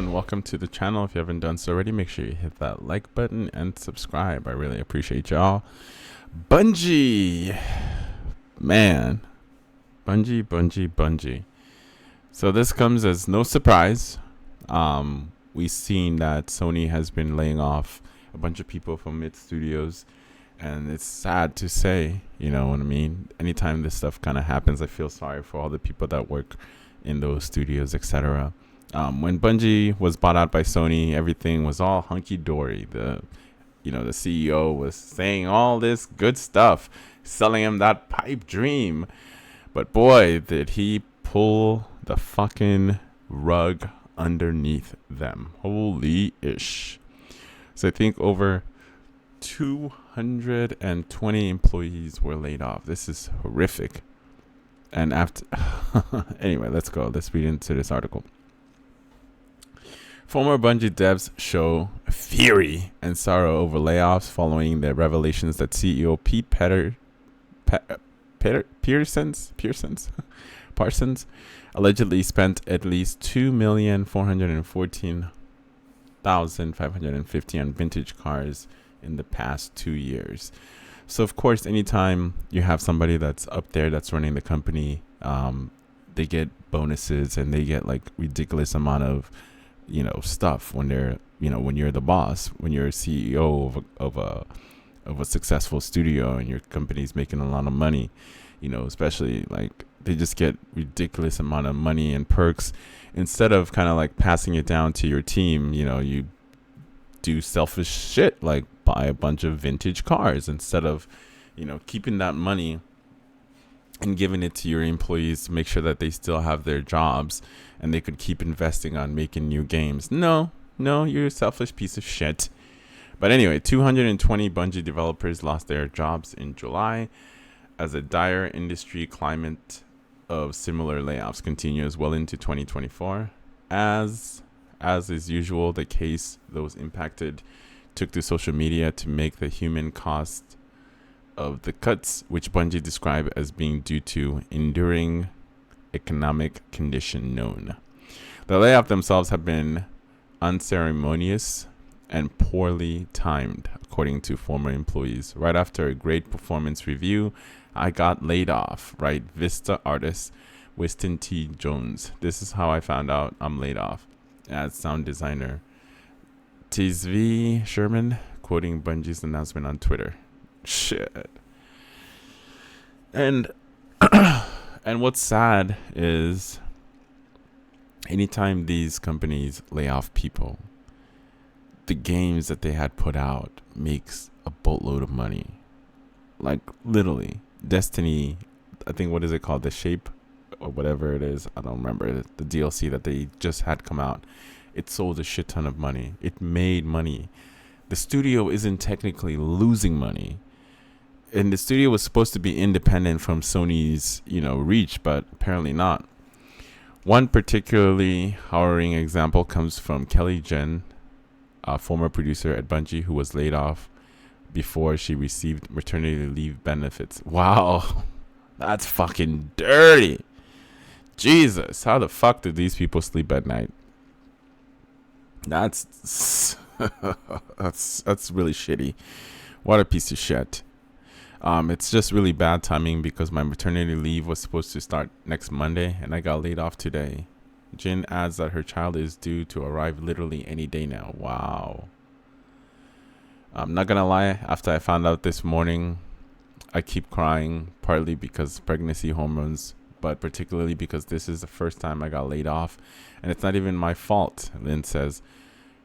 and welcome to the channel. If you haven't done so already, make sure you hit that like button and subscribe. I really appreciate y'all. Bungie, man, Bungie. So this comes as no surprise. We've seen that Sony has been laying off a bunch of people from its studios, and it's sad to say, you know what I mean? Anytime this stuff kind of happens, I feel sorry for all the people that work in those studios, etc. When Bungie was bought out by Sony, everything was all hunky-dory. The CEO was saying all this good stuff, selling him that pipe dream. But boy, did he pull the fucking rug underneath them. Holy ish. So I think over 220 employees were laid off. This is horrific. And after anyway, let's go. Let's read into this article. Former Bungie devs show fury and sorrow over layoffs following the revelations that CEO Pete Parsons allegedly spent at least $2,414,550 on vintage cars in the past 2 years. So of course, anytime you have somebody that's up there that's running the company, they get bonuses and they get like ridiculous amount of stuff when they're when you're the boss, when you're a CEO of a successful studio and your company's making a lot of money, especially like they just get ridiculous amount of money and perks. Instead of kind of like passing it down to your team, you do selfish shit like buy a bunch of vintage cars instead of keeping that money and giving it to your employees to make sure that they still have their jobs and they could keep investing on making new games. No, you're a selfish piece of shit. But anyway, 220 Bungie developers lost their jobs in July as a dire industry climate of similar layoffs continues well into 2024. As is usual the case, those impacted took to social media to make the human cost of the cuts, which Bungie described as being due to enduring economic condition, known. The layoffs themselves have been unceremonious and poorly timed, according to former employees. Right after a great performance review, I got laid off, right? Vista artist Winston T. Jones. This is how I found out I'm laid off, as sound designer Tizvi Sherman, quoting Bungie's announcement on Twitter. Shit. And and what's sad is anytime these companies lay off people, the games that they had put out makes a boatload of money. Like literally, Destiny, I think, what is it called? The Shape or whatever it is. I don't remember. The DLC that they just had come out. It sold a shit ton of money. It made money. The studio isn't technically losing money. And the studio was supposed to be independent from Sony's, reach, but apparently not. One particularly harrowing example comes from Kelly Jen, a former producer at Bungie who was laid off before she received maternity leave benefits. Wow, that's fucking dirty. Jesus, how the fuck did these people sleep at night? That's that's really shitty. What a piece of shit. It's just really bad timing because my maternity leave was supposed to start next Monday and I got laid off today. Jin adds that her child is due to arrive literally any day now. Wow. I'm not gonna lie, after I found out this morning, I keep crying, partly because pregnancy hormones, but particularly because this is the first time I got laid off, and it's not even my fault. Lynn says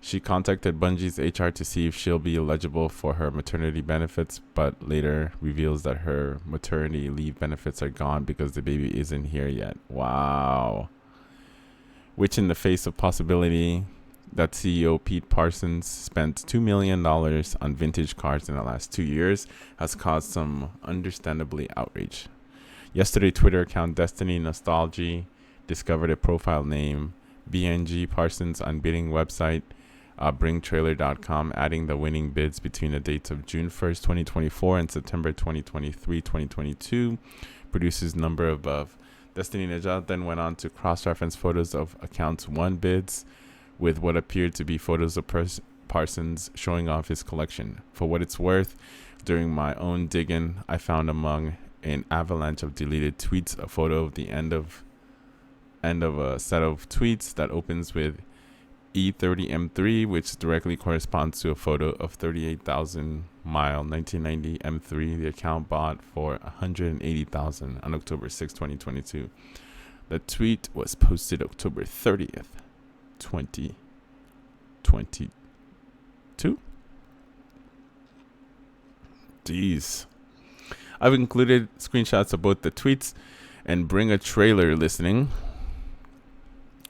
she contacted Bungie's HR to see if she'll be eligible for her maternity benefits, but later reveals that her maternity leave benefits are gone because the baby isn't here yet. Wow. Which, in the face of possibility that CEO Pete Parsons spent $2 million on vintage cars in the last 2 years, has caused some understandably outrage. Yesterday, Twitter account Destiny Nostalgy discovered a profile name BNG Parsons on bidding website bringtrailer.com, adding the winning bids between the dates of June 1st, 2024 and September 2023, 2022. Produces number above. Destiny Najat then went on to cross-reference photos of accounts won bids with what appeared to be photos of Parsons showing off his collection. For what it's worth, during my own digging, I found among an avalanche of deleted tweets a photo of the end of a set of tweets that opens with E30M3, which directly corresponds to a photo of 38,000 mile 1990 M3 the account bought for 180,000 on October 6, 2022. The tweet was posted October 30th, 2022. Jeez. I've included screenshots of both the tweets and bring a trailer listening,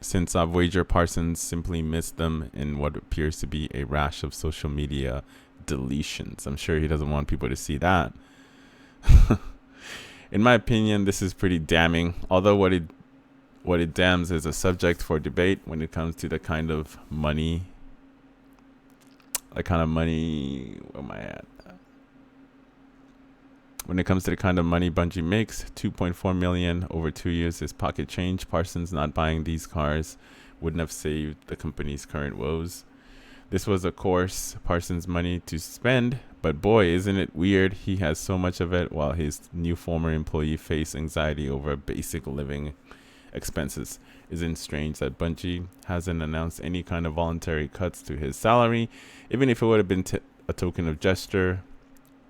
since I've wagered Parsons simply missed them in what appears to be a rash of social media deletions. I'm sure he doesn't want people to see that. In my opinion, this is pretty damning, although what it damns is a subject for debate when it comes to the kind of money, where am I at? When it comes to the kind of money Bungie makes, $2.4 million over 2 years is pocket change. Parsons not buying these cars wouldn't have saved the company's current woes. This was, of course, Parsons' money to spend, but boy, isn't it weird he has so much of it while his new former employee face anxiety over basic living expenses. Isn't strange that Bungie hasn't announced any kind of voluntary cuts to his salary, even if it would have been a token of gesture.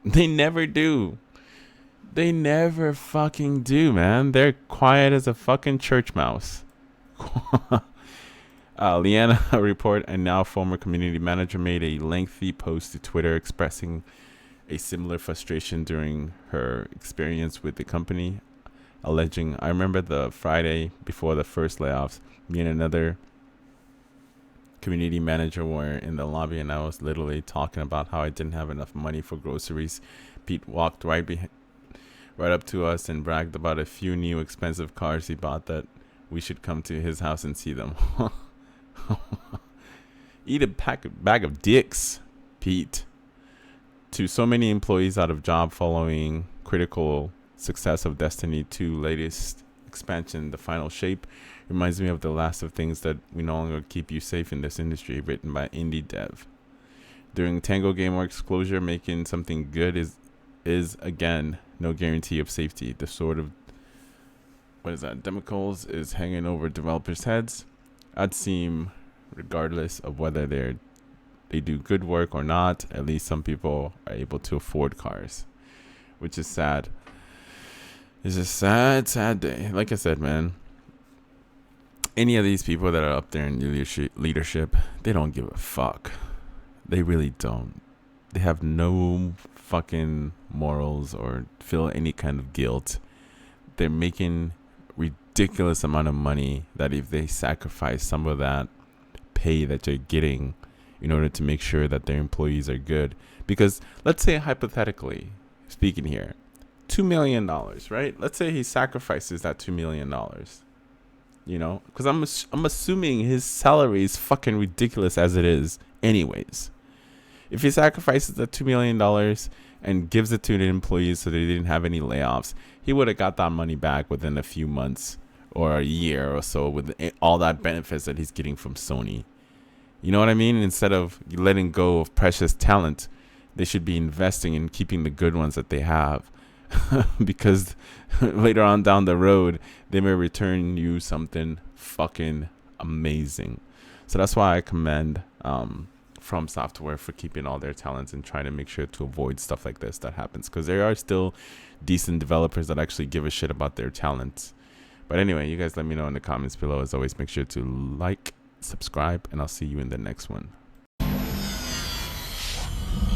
They never do. They never fucking do, man. They're quiet as a fucking church mouse. Leanna, a report and now former community manager, made a lengthy post to Twitter expressing a similar frustration during her experience with the company, alleging, I remember the Friday before the first layoffs, me and another community manager were in the lobby and I was literally talking about how I didn't have enough money for groceries. Pete walked right up to us and bragged about a few new expensive cars he bought that we should come to his house and see them. Eat a bag of dicks, Pete. To so many employees out of job following critical success of Destiny 2 latest expansion, The Final Shape, reminds me of the last of things that we no longer keep you safe in this industry, written by indie dev. During Tango Gameworks closure, making something good is again no guarantee of safety. The sort of Demicles is hanging over developers' heads. I'd seem, regardless of whether they do good work or not, at least some people are able to afford cars, which is sad. It's a sad day. Like I said, man, any of these people that are up there in leadership, they don't give a fuck. They really don't. They have no fucking morals or feel any kind of guilt. They're making ridiculous amount of money that if they sacrifice some of that pay that they're getting in order to make sure that their employees are good, because let's say hypothetically speaking here, $2 million, right? Let's say he sacrifices that $2 million, you know, because I'm assuming his salary is fucking ridiculous as it is anyways. If he sacrifices the $2 million and gives it to the employees so they didn't have any layoffs, he would have got that money back within a few months or a year or so with all that benefits that he's getting from Sony. You know what I mean? Instead of letting go of precious talent, they should be investing in keeping the good ones that they have. Because later on down the road, they may return you something fucking amazing. So that's why I commend From Software for keeping all their talents and trying to make sure to avoid stuff like this that happens, because there are still decent developers that actually give a shit about their talents. But anyway, you guys let me know in the comments below. As always, make sure to like, subscribe, and I'll see you in the next one.